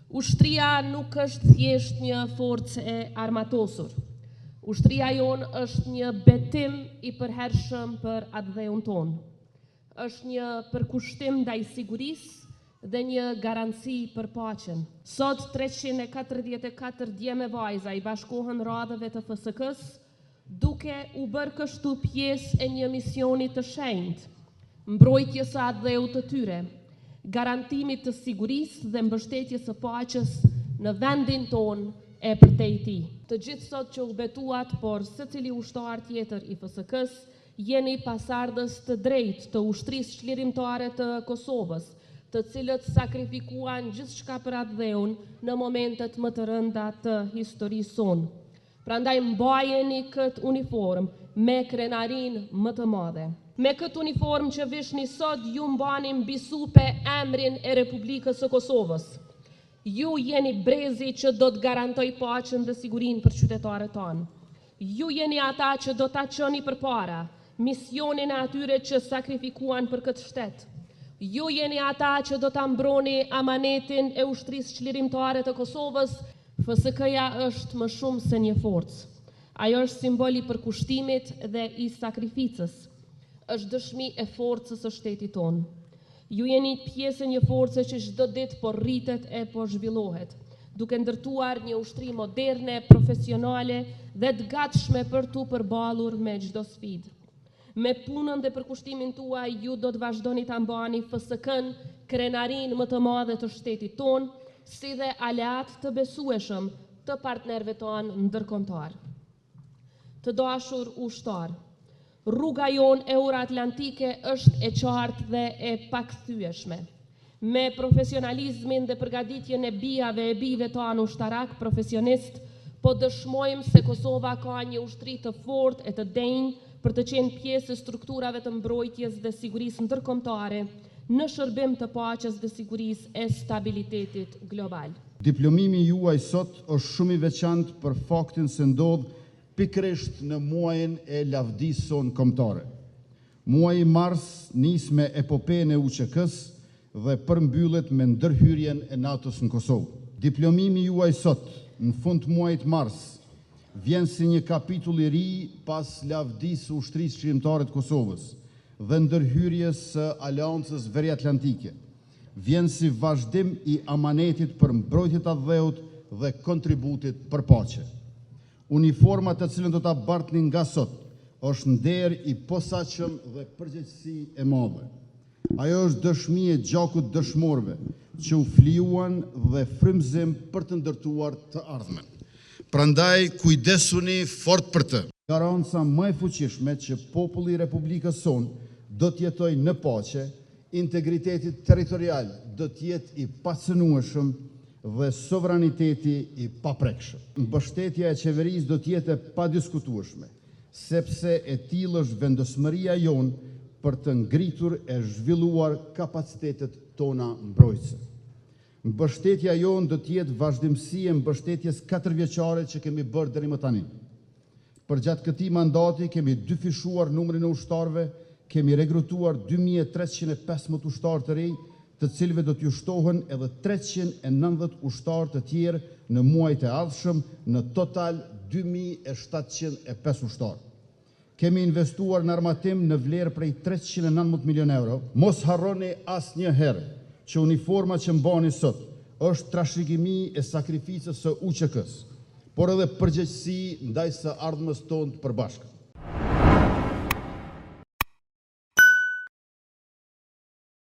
Ushtria nuk është thjesht një forcë e armatosur. Ushtria jonë është një betim I përhershëm për atë dheun tonë. Është një përkushtim ndaj sigurisë dhe një garanci për paqen. Sot 344 djeme vajza I bashkohen radhëve të FSK-s, duke u bërë kështu pjesë e një misioni të shenjtë, mbrojtjes së atë dheut të tyre, garantimit të sigurisë dhe mbështetjes së paqes në vendin tonë e përtejti. Të gjithë sot që u betuat, por secili ushtar tjetër I FSK-s, jeni pasardhës të drejtë të ushtrisë çlirimtare të Kosovës, të cilët sakrifikuan gjithçka për atë dheun në momentet më të rënda të historisë sonë. Prandaj mbajeni këtë uniform me krenarin më të madhe. Me këtë uniform që vishni sot, ju mbani mbi supe emrin e Republikës së Kosovës. Ju jeni brezi që do të garantoj paqen dhe sigurinë për qytetarët tanë. Ju jeni ata që do ta çoni përpara misionin e atyre që sakrifikuan për këtë shtet. Ju jeni ata që do ta mbroni amanetin e ushtrisë çlirimtare të Kosovës. FSK-ja është më shumë se një forcë. Ajo është simbol I përkushtimit dhe I sakrificës. Është dëshmi e forcës së shtetit tonë. Ju jeni pjesë e një force që çdo ditë po rritet e po zhvillohet, duke ndërtuar një ushtri moderne, profesionale dhe të gatshme për tu përballur me çdo sfidë. Me punën dhe përkushtimin tuaj, ju do të vazhdoni ta mbani FSK-n, krenarin më të madhe të shtetit tonë, si dhe aleat të besueshëm të partnerëve tanë ndërkombëtar. Të dashur ushtar, rruga jonë euroatlantike është e qartë dhe e pakthyeshme. Me profesionalizmin dhe përgatitjen e bijave e bijve tanë ushtarak profesionist, po dëshmojmë se Kosova ka një ushtri të fortë e të denjë për të qenë pjesë e strukturave të mbrojtjes dhe sigurisë ndërkombëtare në shërbim të paqes dhe sigurisë e stabilitetit global. Diplomimi juaj sot është shumë I veçantë për faktin se ndodh pikërisht në muajin e lavdisë sonë kombëtare. Muaji mars nis me epopeen e UÇK-s dhe përmbyllet me ndërhyrjen e NATO-s në Kosovë. Diplomimi juaj sot, në fund muajit mars, vjen si një kapitull I ri pas lavdisë së ushtrisë çlirimtare të Kosovës dhe ndërhyrjes së Aleancës Veriatlantike. Vjen si vazhdim I amanetit për mbrojtjen e dheut dhe kontributit për paqe. Uniforma të cilën do ta bartni nga sot është nder I posaçëm dhe përgjegjësi e madhe. Ajo është dëshmi e gjakut dëshmorëve që u flijuan dhe frymëzim për të ndërtuar të ardhmen. Prandaj kujdesuni fort për të. Garanca më e fuqishme që populli I Republikës sonë do të jetojë në paqe, integriteti territorial do të jetë I pacënueshëm dhe sovraniteti I paprekshëm. Mbështetja e qeverisë do të jetë e padiskutueshme, sepse e tillë është vendosmëria jonë për të ngritur e zhvilluar kapacitetet tona mbrojtëse. Mbështetja jonë do të jetë vazhdimsi e mbështetjes 4-vjeçare që kemi bërë deri më tani. Përgjatë këtij mandati kemi dyfishuar numrin e ushtarëve, kemi rekrutuar 2315 ushtarë të rinj, të cilëve do t'ju shtohen edhe 390 ushtarë të tjerë në muajt e ardhshëm, në total 2705 ushtarë. Kemi investuar në armatim në vlerë prej 319 milion euro. Mos harroni asnjëherë që uniforma që mbani sot është trashëgimi e sakrificës së UÇK-s, por edhe përgjegjësi ndaj së ardhmës tonë të përbashkët.